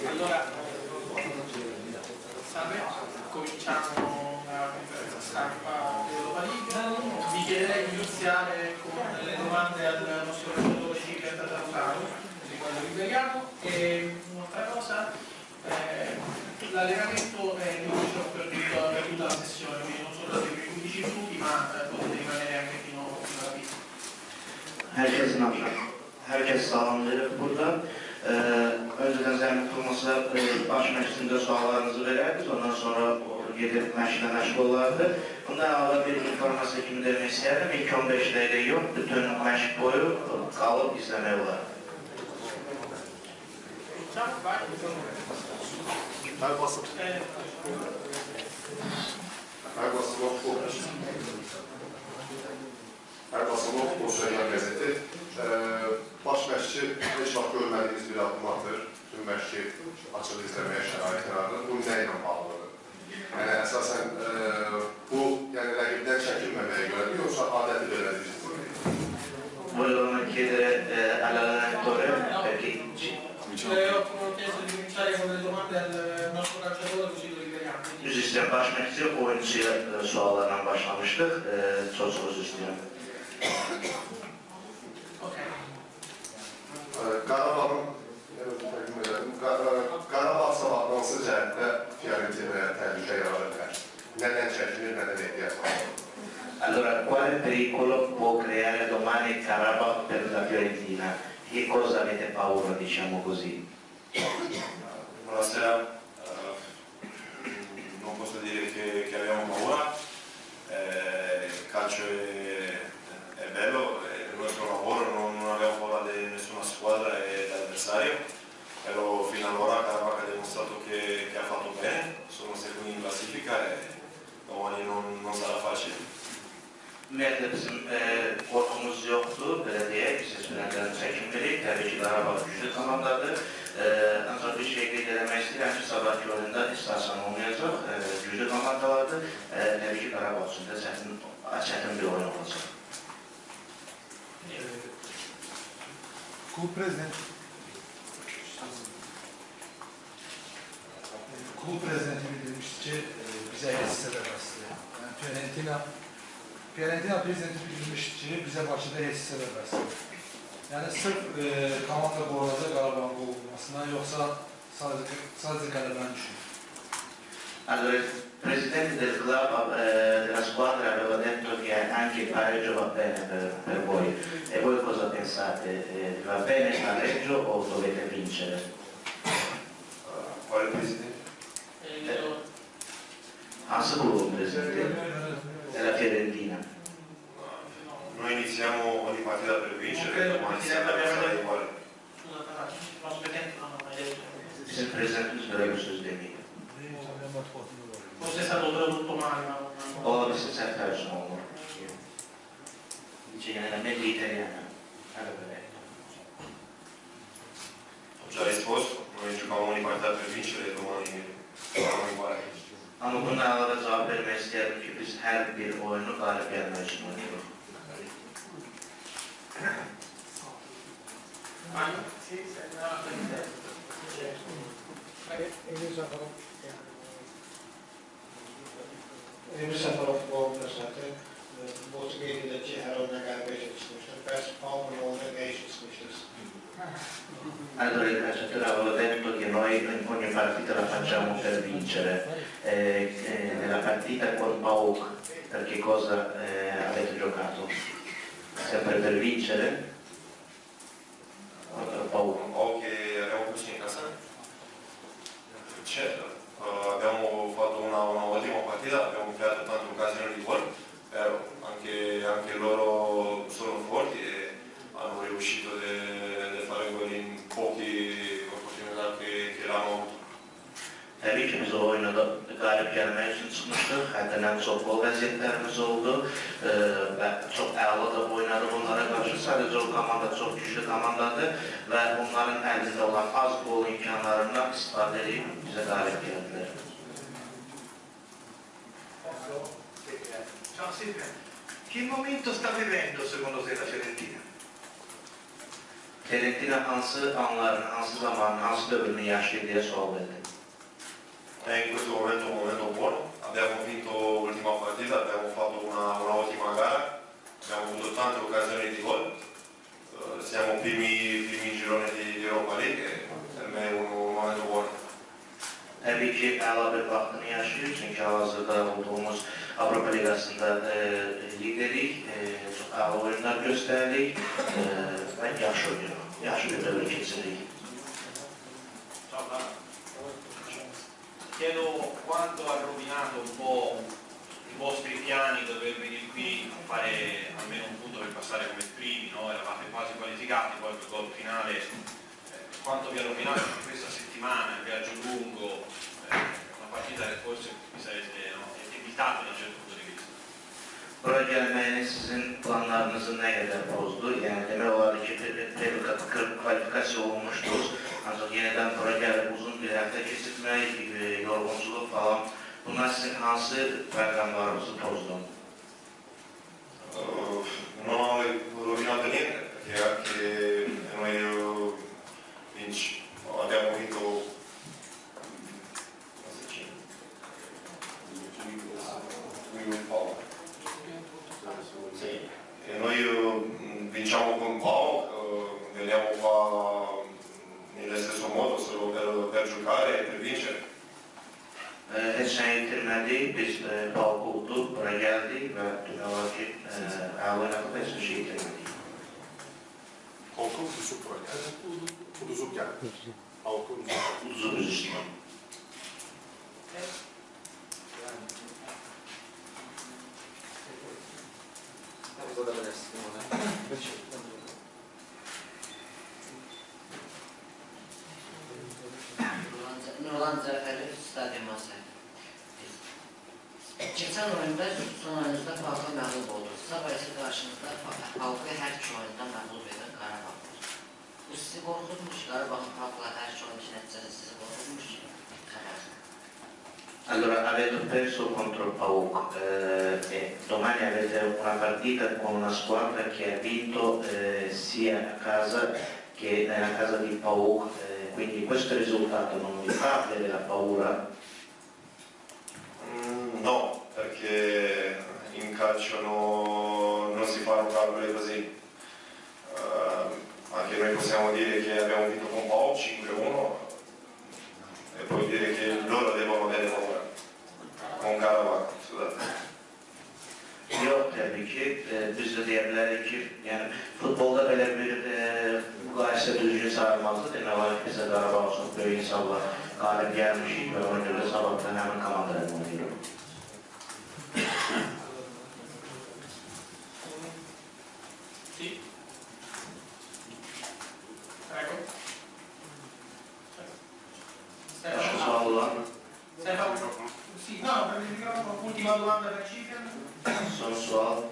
Allora, salve, cominciamo la conferenza stampa dell'Europa League. Vi chiederei di iniziare con le domande al nostro relatore Gilberto Tartaro, di quello liberiano, e un'altra cosa, l'allenamento è chiuso per tutta la sessione, quindi non solo per i 15 minuti, ma potete rimanere anche fino alla fine. Herkes sağlamlayıp burada. Önceden zahmet olmasa baş meclisinde suallarınızı vererdik. Ondan sonra gidip meşgule meşgul olardı. Bundan ağla bir informasiya kimi demek isterdim. İlk 15 dakika yok. Bütün meşg boyu kalıp izlemeye olardı. Hər basılıq o Sözlər qəzeti. Baş məşqçi heç vaxt görmədiyiniz bir adım atır. Tüm məşqi açıq izləməyə şərait yaradır. Bu nə ilə bağlıdır? Yəni, əsasən bu rəqibdən çəkinməməyə görədir, yoxsa adəti belədir? Volevo chiedere all'allenatore perché Ho chiesto di cominciare con le domande al nostro calciatore, così lo liberiamo. Düz isteyen baş meclisi oyuncuya suallardan başlamıştık. Çok söz istiyorum. Qarabağ sabah hansı cəhətdə Fiorentina'ya təhlükə yaradır bilər? Nədən çəkinir, nədən ehtiyac var? Allora, quale pericolo può creare domani Karabakh per la Fiorentina? Che cosa avete paura, diciamo così? Buonasera, non posso dire che abbiamo paura, il calcio è bello, è il nostro lavoro, non abbiamo paura di nessuna squadra e dell'avversario, però fino ad ora Karabakh ha dimostrato che ha fatto bene, sono secondi in classifica e domani non sarà facile. Nerede bizim korkumuz yoktu, belediye, biz eskiden çekinmedik, tabii ki Karabakh güçlü tamamladı. Ancak bir şey bildirmek istedim ki sabahki oyunda istersen olmayacak, güçlü tamamladı. Tabii ki Karabakh için de çetin bir oyun olacak. Kul prezidenti bildirmişti ki bize hissede bastı. Yani Fiorentina prezidenti bildirmişti ki bize Bakıda hissede bastı. Yani sırf komanda bu arada Qarabağın kovulmasından yoksa sadece Qarabağın düşünüyor. Allora, il presidente del club, della squadra aveva detto che anche il pareggio va bene per voi. E voi cosa pensate? Va bene il pareggio o dovete vincere? Quale presidente? Hansı grubun presidente? Della Fiorentina. Noi iniziamo ogni partita per vincere, domani sarà uguale. Bizim prezidentimiz böyle bir söz demiyor. Forse è stato tradotto male, ma... Olabilir, sen tercih olmalı. Dice generalmente italiana. Avrebbe detto. Ho già risposto, noi giochiamo ogni partita per vincere e domani sarà uguale. Ama bunlara da cevap vermek isterim ki biz her bir oyunu galip gelmek için oynuyoruz. Emir Səfərov qolunda zaten boş qeyd edək ki, hər oyuna qələbə keçmişdir. Bəs Palmer oyuna qəyiş keçmişdir. Allora il calciatore aveva detto che noi in ogni partita la facciamo per vincere. Nella partita con PAOK, per che cosa avete giocato? Sempre per vincere? Contro PAOK. O che abbiamo perso in casa? Certo, abbiamo fatto un'ottima partita, abbiamo creato tante occasioni di gol, però anche loro sono forti e hanno riuscito a fare gol in poche opportunità che l'hanno avuto. Tabii ki biz o oyuna da galip gelmek için çıkmıştık. Haddinden çok gol vaziyetlerimiz oldu. Ve çok əla da oynadı bunlara karşı. Sadece o komanda çok güçlü komandadı. Ve onların elinde olan az gol imkanlarından istifade edip bize galip geldiler. Ciao Silvia, che momento sta vivendo secondo te la Fiorentina? Fiorentina hansı anlarını, hansı zamanını, hansı dövrünü yaşıyor diye sual verdi. In questo momento è un momento buono, abbiamo vinto l'ultima partita, abbiamo fatto una ottima gara, abbiamo avuto tante occasioni di gol, siamo primi gironi di Europa League e per me è un momento buono. Tabii ki əla bir vaxtını yaşayır, çünki hal-hazırda olduğumuz Avropa Ligasında liderik, çox əla oyunlar göstərdik və yaxşı oynuyor, yaxşı bir dövr keçirdik. Chiedo quanto ha rovinato un po' i vostri piani dover venire qui a fare almeno un punto per passare come primi, no? Eravate quasi qualificati, poi il gol finale, quanto vi ha rovinato in questa settimana, il viaggio lungo, una partita che forse vi sarete evitato da un certo punto di vista. Buraya gelməyiniz sizin planlarınızı nə qədər bozdu? Yəni demək olar ki, kvalifikasiya olmuşdunuz, ancaq yenidən buraya gəlib uzun bir həftə keçirmək, yorğunçuluq falan, bunlar sizin hansı proqramlarınızı pozdu? Non ho rovinato niente, perché anche noi abbiamo vinto e noi vinciamo con PAOK, veniamo qua nello stesso modo solo per giocare e per vincere. Heç nə itirmədik, biz PAOK olduq, buraya gəldik və demək olar ki, əla oynadıq, heç bir şey itirmədik. Halkın uduzub buraya gəldi. Uduzub gəldi. Halkın Uduzub üz üstünə. Nurlan Zəfərli stadyuma səhv. Keçən oyunda son oyunuzda PAOK-a məğlub oldu. Sabah isə qarşınızda PAOK-a hər iki oyunda məğlub edən Qarabağdır. Bu sizi qorxutmuş, Qarabağın PAOK-la hər iki oyun nəticəsi sizi qorxutmuş ki, xəbərsiniz. Allora, avete perso contro il PAOK e domani avete una partita con una squadra che ha vinto sia a casa che nella casa di PAOK, quindi questo risultato non vi fa avere la paura? No, perché in calcio non si fanno calcoli così. Anche noi possiamo dire che abbiamo vinto con PAOK 5-1 e poi dire che loro devono avere paura. Con Karabakh, scusate. Yok tabii ki, biz de diyebiliriz ki, yani futbolda böyle bir müqayisə düzgün sayılmazdı. Demək olar ki, bizə Qarabağ olsun, böyük insanlar qalib gəlmişik və ona görə sabahdan həmin komandaya oynayırıq. Sì? Prego. Başka sual olan? Stefano? Sì, no, per il microfono, ultima domanda per Ciprian. Son sual.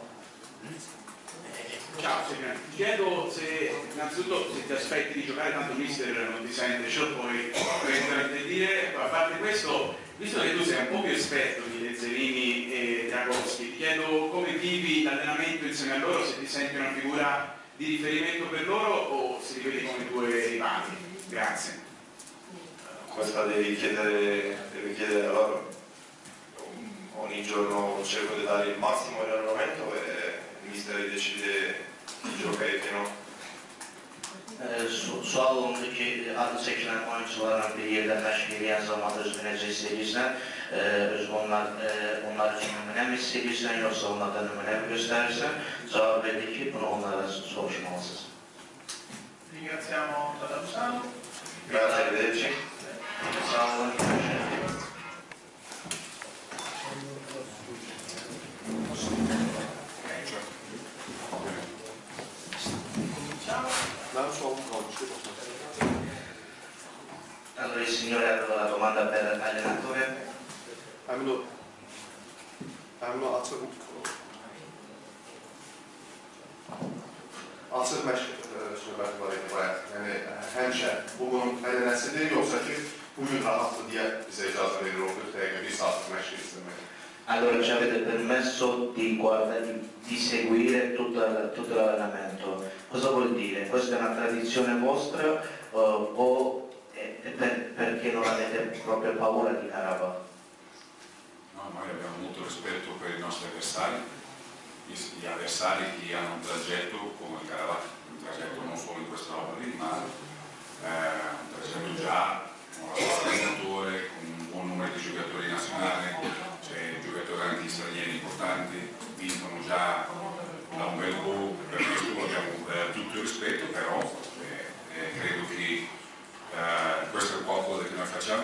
Ciao Silvia, ti chiedo se innanzitutto se ti aspetti di giocare, tanto mister non ti sente, ce lo puoi eventualmente dire, a parte questo, visto che tu sei un po' più esperto di Lezzerini e Dragoschi, ti chiedo come vivi l'allenamento insieme a loro, se ti senti una figura di riferimento per loro o se li vedi come due rivali. Grazie. Questa devi chiedere a loro. Ogni giorno cerco di dare il massimo all'allenamento e il mister decide chi gioca e chi no. Sual olundu ki, adı çəkilən oyuncularla bir yerdə məşq edən zamanda özünü necə hiss edirsən, onlar üçün nümunə mi hiss edirsən, yoxsa onlardan nümunə mi göstərirsən? Cavab verdi ki, bunu onlara soruşmalısınız. Ringraziamo Tata Busano. Grazie, arrivederci. Sağ olun, görüşürüz. Ben sualım kalmıştı. Allora il signore aveva la domanda per l'allenatore. Həmin o açıq məşq söhbəti var idi bayaq. Yəni həmişə bu bunun ədənəsidir, yoxsa ki bugün rahatdır deyə bizə icazə verir o 40 dəqiqə, bir saatlıq məşq izləmək. Allora ci avete permesso di seguire tutto l'allenamento. Cosa vuol dire? Questa è una tradizione vostra o perché non avete proprio paura di Karabakh? No, noi abbiamo molto rispetto per i nostri avversari, gli avversari che hanno un tragitto come il Karabakh, un tragitto non solo in questa roba lì, ma un tragitto già con un allenatore, con un buon numero di giocatori nazionali, cioè giocatori anche stranieri importanti, vincono già da un bel po', per questo abbiamo tutto il rispetto, però credo che questo è qualcosa che noi facciamo,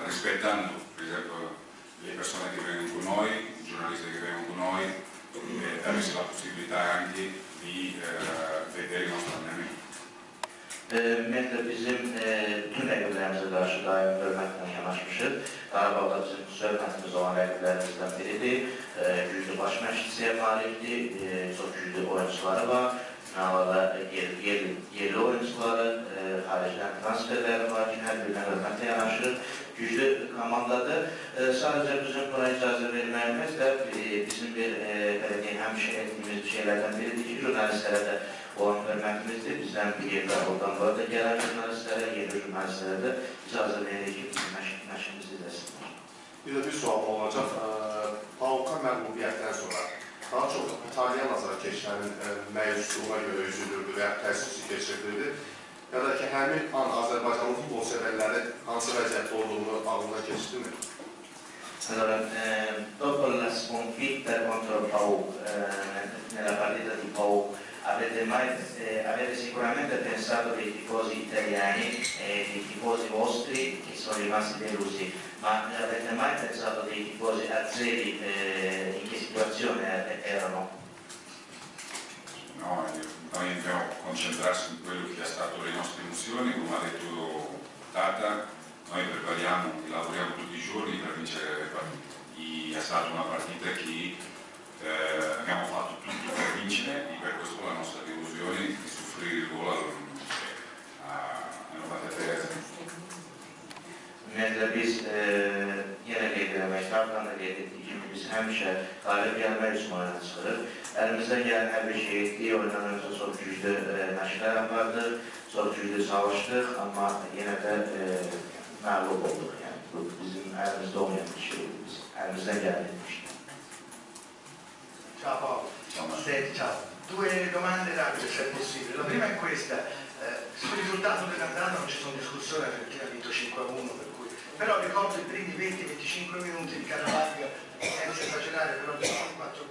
rispettando per esempio le persone che vengono con noi, i giornalisti che vengono con noi, darci la possibilità anche di vedere il nostro allenamento. Ümumiyyətlə bizim bütün rəqiblərimizə qarşı daim hörmətlə yanaşmışıq. Qarabağda bizim söhbətimiz olan rəqiblərimizdən biridir. Güclü baş məşqçiyə malikdir, çox güclü oyuncuları var. Finalda yerli oyuncuları, xaricdən transferləri var ki, hər birinə hörmətlə yanaşırıq. Güclü komandadır. Sadəcə bizim buna icazə verməyimiz də bizim bir həmişə etdiyimiz bir şeylərdən biridir ki, jurnalistlərə də olan hörmətimizdir. Bizdən bir yerdə oradan burada gələn jurnalistlərə, yerli jurnalistlərə də icazə veririk ki, bizim məşqimizi izləsinlər. Bir də bir sual olacaq. PAOK məğlubiyyətdən sonra daha çox İtalyan azarkeşlərin məyusluğuna görə üzülürdü və ya təsirsiz keçirilirdi. Ya da ki, həmin an Azərbaycanlı futbol sevərləri hansı vəziyyətdə olduğunu ağlına keçdimi? Allora, dopo la sconfitta contro il PAOK, nella partita di PAOK, avete sicuramente pensato dei tifosi italiani e dei tifosi vostri che sono rimasti delusi, ma avete mai pensato dei tifosi azeri in che situazione erano? No, noi dobbiamo concentrarsi in quello che è stato le nostre emozioni, come ha detto Tata, noi prepariamo e lavoriamo tutti i giorni per vincere le partite. È stata una partita che abbiamo fatto tutto per vincere e per questo la nostra delusione di soffrire il gol al 93. Ümumiyyətlə biz yenə qeyd eləmək, Trabzonda qeyd etdik kimi biz həmişə qalib gəlmək üçün oyuna çıxırıq. Əlimizdən gələn hər bir şey etdik, oyundan öncə çox güclü məşqlər apardıq, çox güclü çalışdıq, amma yenə də məğlub olduq. Yəni, bu bizim əlimizdə olmayan bir şeydir, biz əlimizdən gələn etmişdik. Ciao Paolo. Senti, ciao. Due domande rapide se è possibile. La prima è questa, sul risultato dell'andata non ci sono discussioni perché ha vinto 5-1, però ricordo i primi 20-25 minuti di Karabakh, senza esagerare, però 24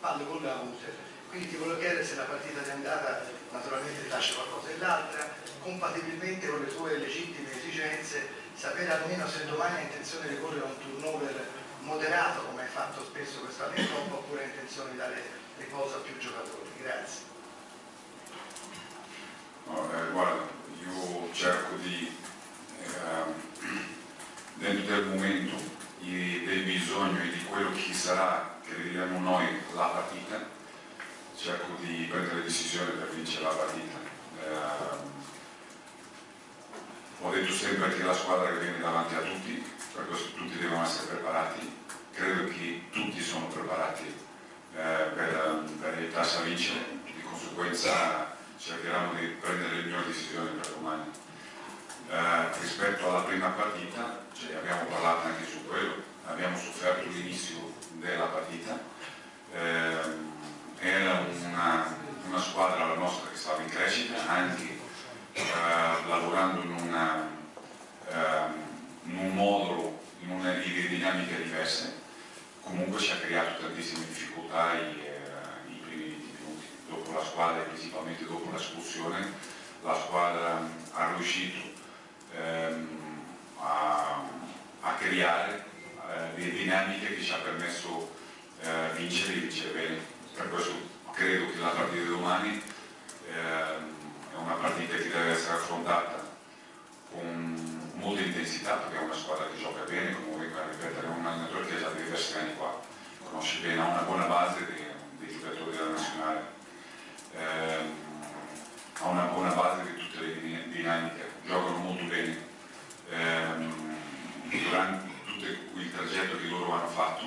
palle gol avute. Quindi ti volevo chiedere se la partita di andata naturalmente ti lascia qualcosa. E l'altra, compatibilmente con le tue legittime esigenze, sapere almeno se domani hai intenzione di correre un turnover moderato, come hai fatto spesso quest'anno in Coppa, oppure hai intenzione di dare riposo a più giocatori. Grazie. No, guarda, io cerco di, dentro del momento del bisogno e di quello che sarà, che vediamo noi, la partita, cerco di prendere decisioni per vincere la partita. Ho detto sempre che la squadra che viene davanti a tutti, per questo tutti devono essere preparati, credo che tutti sono preparati per aiutarsi a vincere, di conseguenza cercheranno di prendere le migliori decisioni per domani. Rispetto alla prima partita, abbiamo parlato anche su quello, abbiamo sofferto l'inizio della partita, era una squadra la nostra che stava in crescita, anche lavorando in un modulo, in una dinamica diversa, comunque ci ha creato tantissime difficoltà i primi 20 minuti. Dopo la squadra, principalmente dopo l'espulsione, la squadra ha riuscito a creare delle dinamiche che ci ha permesso vincere e vincere bene. Per questo credo che la partita di domani è una partita che deve essere affrontata con molta intensità, perché è una squadra che gioca bene, come vengo a ripetere, è un allenatore che ha già diversi anni qua, conosce bene, ha una buona base dei giocatori della nazionale, ha una buona base di tutte le dinamiche, giocano molto bene. Durante tutto il tragitto che loro hanno fatto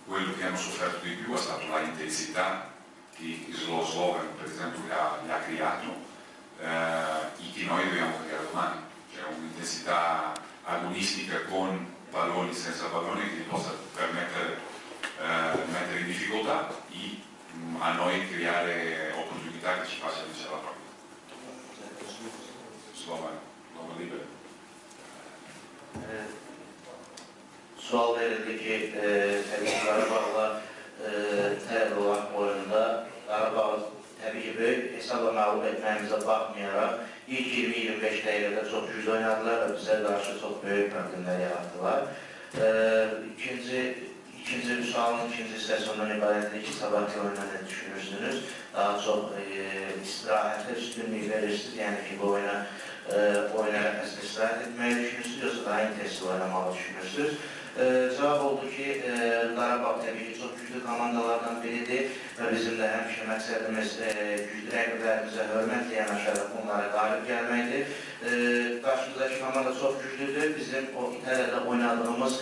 quello che hanno sofferto di più è stata la intensità che lo slogan, per esempio, gli ha creato e che noi dobbiamo creare domani. Cioè un'intensità agonistica con palloni, senza palloni, che possa permettere mettere in difficoltà e a noi creare opportunità che ci facciano vincere la partita. Slogan libero. Sual verildi ki tabii ki Qarabağla tələb olan oyunda Qarabağı təbii ki böyük hesabla məğlub etməyimizə baxmayaraq ilk 20-25 dəqiqədə çox güclü oynadılar və bizə qarşı çox böyük problemlər yaratdılar. İkinci sualın ikinci hissəsi ondan ibarətdir ki, sabahki oyuna nə düşünürsünüz? Daha çox istirahətə üstünlük verirsiniz, yəni ki bu oyuna əslində istirahət etməyi düşünürsünüz, yoxsa daha intensiv oynamağı düşünürsünüz? Cavab oldu ki, Qarabağ təbii ki çox güclü komandalardan biridir və bizim də həmişə məqsədimiz güclü rəqiblərimizə hörmətlə yanaşaraq onlara qalib gəlməkdir. Qarşımızdakı komanda çox güclüdür. Bizim o İtalya'da oynadığımız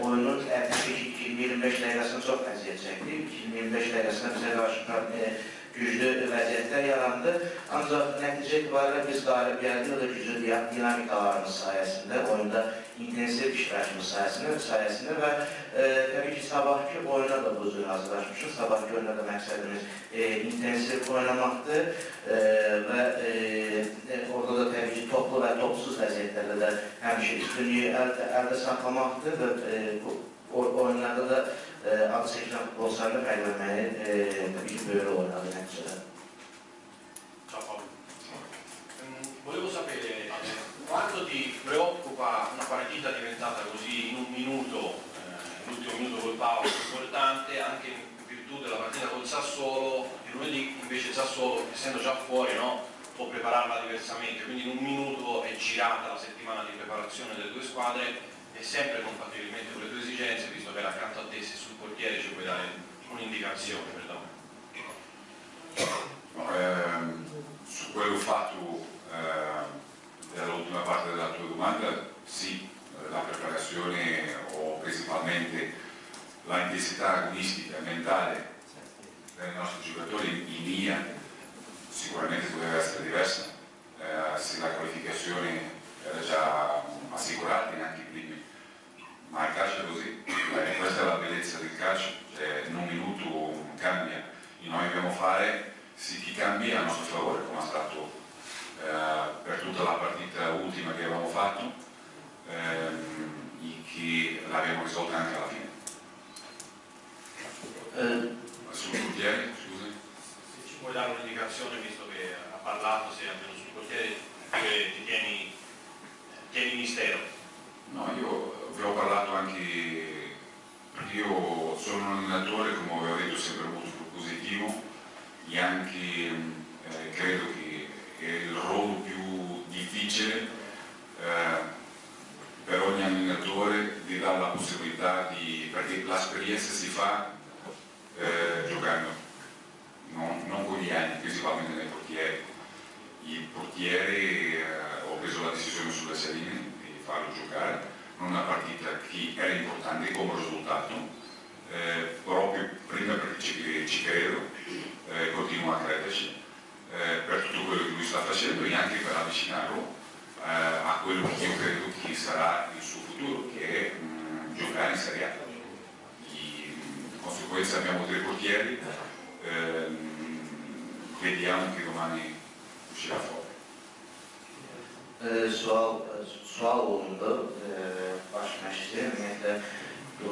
oyunun 25 dəqiqəsində çox əziyyət çəkdik. 25 dəqiqəsində bizə qarşı güclü vəziyyətlər yarandı. Ancaq nəticə itibarilə biz qalib gəldik, o da güclü dinamikalarımız sayəsində, oyunda intensiv iştirakımız sayəsində və təbii ki, sabahki oyuna da bu cür hazırlaşmışıq. Sabahki oyuna da məqsədimiz intensiv oynamaqdır və orada da təbii ki, toplu və topsuz vəziyyətlərdə də həmişə üstünlüyü əldə saxlamaqdır və oyunlarda da adı çəkilən futbolçlarla fərqlənməyi tabii ki böyle oynadı nəticədə. Volevo sapere quanto ti preoccupa una partita diventata così in un minuto, l'ultimo minuto col Paolo, importante anche in virtù della partita col Sassuolo, e lunedì invece Sassuolo, essendo già fuori, no, può prepararla diversamente, quindi in un minuto è girata la settimana di preparazione delle due squadre e sempre compatibilmente con le tue esigenze, visto che era accanto a te, se sul portiere ci puoi dare un'indicazione, perdono. Su quello fatto dell'ultima parte della tua domanda, sì, la preparazione o principalmente la intensità agonistica mentale dei nostri giocatori in mia sicuramente doveva essere diversa, se la qualificazione era già assicurata neanche i primi, ma il calcio è così, questa è la bellezza del calcio, cioè in un minuto cambia e noi dobbiamo fare sì che cambi a nostro favore, come è stato per tutta la partita ultima che avevamo fatto e che l'abbiamo risolta anche alla fine. Sul portiere, scusi? Se ci puoi dare un'indicazione, visto che ha parlato, se almeno sul portiere ti tieni mistero. No, io vi ho parlato anche, io sono un allenatore, come avevo detto, sempre molto propositivo e anche credo che è il ruolo più difficile per ogni allenatore di dare la possibilità di, perché l'esperienza si fa giocando, non con gli anni, principalmente nei portieri. Il portiere ho preso la decisione sulle Serine di farlo giocare in una partita che era importante come risultato, proprio prima perché ci credo, continuo a crederci, per tutto quello che lui sta facendo e anche per avvicinarlo a quello che io credo che sarà il suo futuro, che è giocare in Serie A. Di conseguenza abbiamo 3 portieri, vediamo che domani uscirà fuori. Sual olundu. Baş məşqçi ümumiyyətlə bu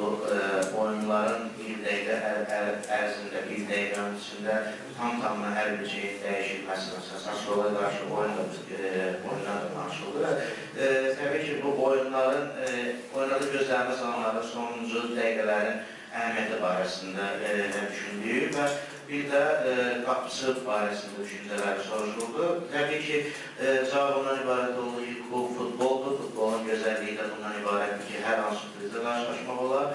oyunların bir dəqiqə ərzində, bir dəqiqənin içində tam-tamına hər bir şeyin dəyişilməsi, Sassuolo'ya qarşı oyuna da danışıldı. Təbii ki, bu oyunlarda gözlərimə salanların sonuncu dəqiqələrin əhəmiyyəti barəsində düşündüyü və bir də qapısı barəsində düşüncələri soruşuldu. Təbii ki, cavab ondan ibarət olduğu ki, bu futboldur, futbolun gözəlliyi də bundan ibarətdir ki, hər hansı krizlə qarşılaşmaq olar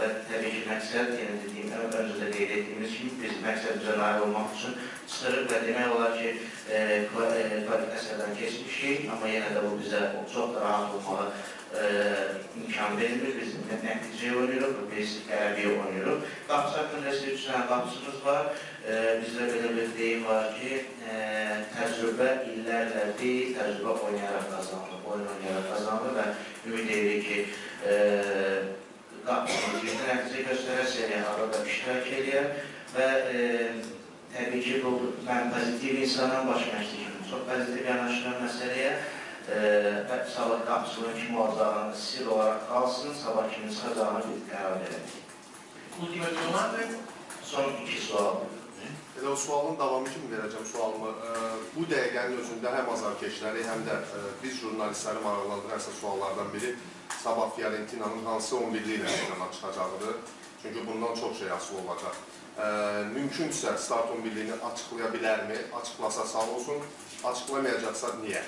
və təbii ki, məqsəd, yenə dediyim, öncə də qeyd etdiyimiz kimi, biz məqsədimizə nail olmaq üçün çıxırıq və demək olar ki, əsrdən keçmişik, amma yenə də bu bizə çox da rahat olmağa imkan vermir. Biz nəticəyə oynuruq, biz qələbiyə oynuruq. Qapısı haqqında sizə 3 dənə qapısımız var. Bizdə belə bir deyim var ki, təcrübə illərlə deyil, təcrübə oynayaraq qazanılır, oyun oynayaraq qazanılır və ümid edirik ki, qapısımız bir nəticə göstərər, seriyalarda da iştirak edir və təbii ki, mən pozitiv insanın baş məşqçiyim, çox pozitiv yanaşıram məsələyə və sabah qapısının kim olacağını sir olaraq qalsın, sabah kimin çıxacağını bir qərar verək. Ultime due domande. Son 2 sual. Elə o sualın davamı kimi verəcəm sualımı. Bu dəqiqənin özündə həm azarkeşləri, həm də biz jurnalistləri maraqlandıran suallardan biri sabah Fiorentina'nın hansı 11'li ilə meydana çıxacağıdır. Çünki bundan çox şey asılı olacaq. Mümkünsə start 11'liyini açıqlaya bilərmi? Açıqlasa sağ olsun. Açıqlamayacaqsa niyə?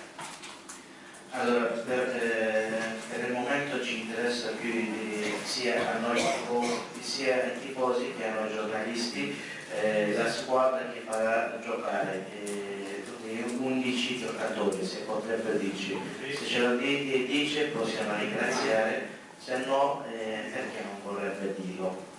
Allora, per il momento ci interessa più sia a noi sia ai tifosi che a noi giornalisti la squadra che farà giocare 11 giocatori, se potrebbe dirci. Se ce lo dice possiamo ringraziare, se no perché non vorrebbe dirlo.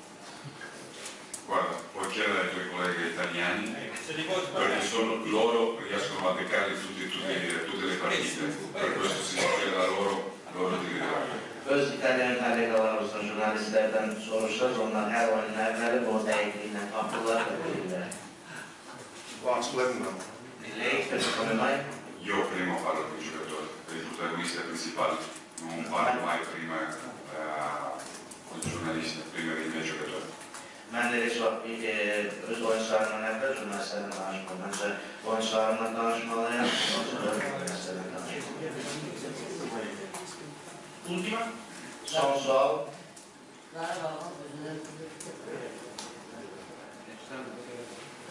Guarda, puoi chiedere ai tuoi colleghi italiani, perché loro riescono a beccare tutte le partite, per questo se si chiede a loro ti diranno. Öz İtalyan kollegalarımızın jurnalistlerden soruşacağız, onlar her oyunlarları bu değerliğinden kapılar da bilirler. Bu açıqlayın. Lei per come mai? Io prima parlo con i giocatori, per i protagonisti principali, non parlo mai prima con i giornalisti, prima dei miei giocatori. Ben de öz oyuncularımla evvel jurnalistlerle danışmalı. Bence oyuncularımla danışmalıyım, ondan sonra jurnalistlerle danışmalıyım. Ultima. Son sual.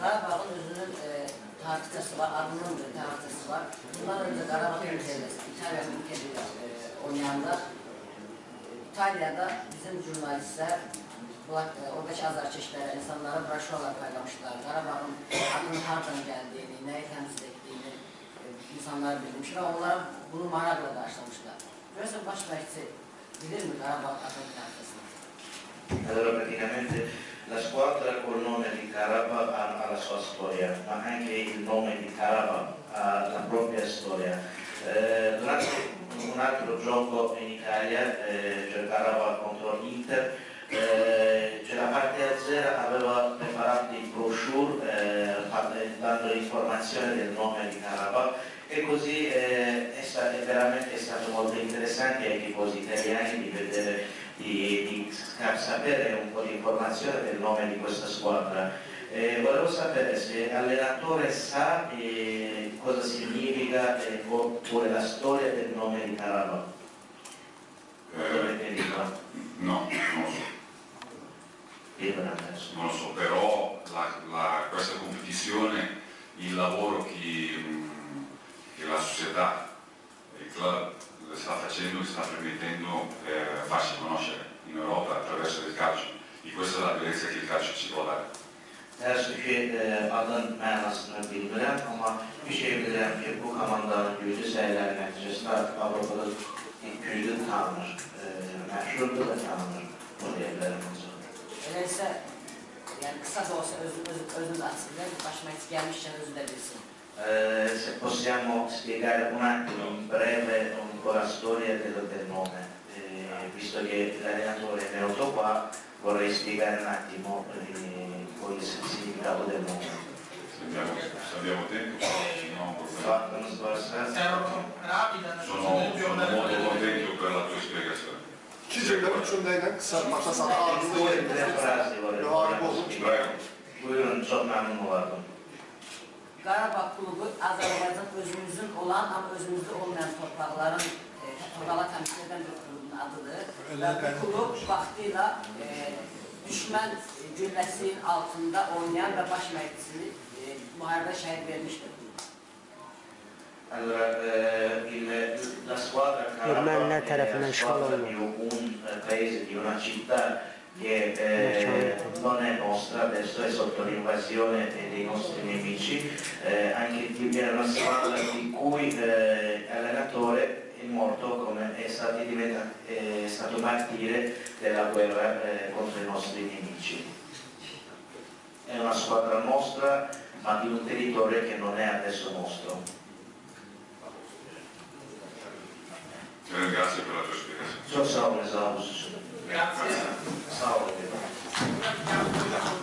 Qarabağın özünün taktikası var, adının bir taktikası var. Bundan önce Qarabağ ülkemiz, İtalya ülkemiz oynayanlar, İtalya'da bizim jurnalistler, oradaki azarkeşlere, insanlara broşürler paylaşmışlar. Qarabağın adının hardan geldiğini, neyi temsil ettiğini insanlar bilmiş ve onlar bunu maraqla karşılamışlar. Görürsen baş məşqçi bilir mi Qarabağ adının taktikasını? Allora praticamente la squadra col nome di Karabakh ha la sua storia, ma anche il nome di Karabakh ha la propria storia. Durante un altro gioco in Italia, cioè Karabakh contro l'Inter, cioè la parte azzera aveva preparato dei brochure dando l'informazione del nome di Karabakh e così è stato molto interessante ai tifosi italiani di vedere, di sapere un po' di informazione del nome di questa squadra. Volevo sapere se l'allenatore sa cosa significa oppure la storia del nome di Karabakh. No, non lo so. Non lo so, però questa competizione, il lavoro che la società, il club sta facendo, sta permettendo farsi conoscere in Europa attraverso il calcio. E questa è la bellezza che il calcio ci può dare. Təəssüf ki, adın mənasını bilmirəm, amma bir şey bilirəm ki, bu komandanın güclü səyləri nəticəsində artıq Avropada güclü tanınır, məşhurdur da tanınır, bunu deyirlərəm. Öyleyse, yani kısa da olsa özünüz açısından baş məşqçi gelmişken özü de bilsin. Se possiamo spiegare un attimo in breve ancora la storia del nome, visto che l'allenatore è venuto qua, vorrei spiegare un attimo poi il significato del nome. Se abbiamo tempo, no, sono molto contento per la tua spiegazione. İki cümlə, üç cümlə ilə qısa başa sana arzu Buyurun, çok memnun olardım. Qarabağ klubu Azərbaycan özümüzün olan ama özümüzde olmayan torpaqların torpağa təmsil edən bir klubun adıdır. Ve bu klub vaxtıyla düşmən gülləsinin altında oynayan ve baş məşqçisini müharibə şəhid vermiştir. Allora, la squadra Karabakh è la squadra di un paese, di una città che non è nostra, adesso è sotto l'invasione dei nostri nemici, anche di una squadra di cui l'allenatore è morto, come è stato martire della guerra contro i nostri nemici. È una squadra nostra, ma di un territorio che non è adesso nostro. Ti ringrazio per la tua spiegazione. Ciao, ciao, Grazie. ciao.